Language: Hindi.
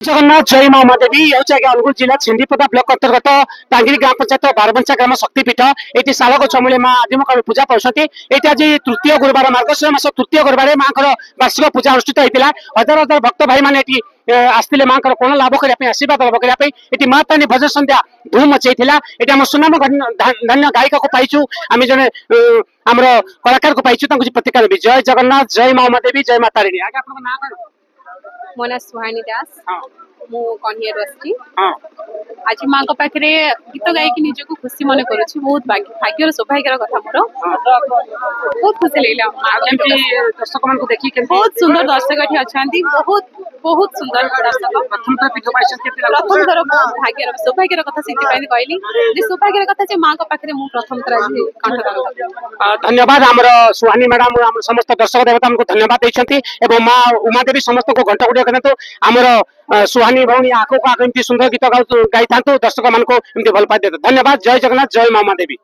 जगन्नाथ जय माँ उमा देवी हूँ अनुगुल जिला छिंदीपदा ब्लॉक अंतर्गत टांगिरी ग्राम पंचायत बारबंचा ग्राम शक्तिपीठ ये शालक चमूली माँ आदिम काल पूजा पाती ये आज तृतीय गुरुवार मार्गशीर मास तृतीय गुरुवार माँ वार्षिक पूजा अनुष्ठित होता हजार हजार भक्त भाई मैंने आसते माँ कोण लाभ करने आशीर्वाद लाभ करने माँ तानी भजन संध्या धूम मचाई ये आम सुनाम धन्य गायिका को पाइचु आम जन आम कलाकार को पाइचु प्रतिक्रिया देवी जय जगन्नाथ जय माँ उमा देवी जय माँ तारिणी आगे आप ना मो ना सुहानी दास मु कन्या रस्ती हाँ आज माँ को पाखे गीत गायकी निजक खुशी मन करुच्ची बहुत भाग्यर सौभाग्यर कथा मोर बहुत खुशी लगे दर्शक मान देखिए बहुत सुंदर दर्शक ये अच्छा बहुत बहुत सुंदर दर्शक प्रथम थर भाग्यर सौभाग्यर कथा से कहली सौभाग्यर कथा से माँ को पाखे मुझे प्रथम थर कंठ धन्यवाद आमर सुहानी मैडम आम समस्त दर्शक देवता हमको धन्यवाद देते माँ उमा देवी समस्त को घंटा गुड़िया करते आमर सुहानी भौणी आगे आगे सुंदर गीत गाई था दर्शक मान भल पाई धन्यवाद जय जगन्नाथ जय माँ उमा देवी।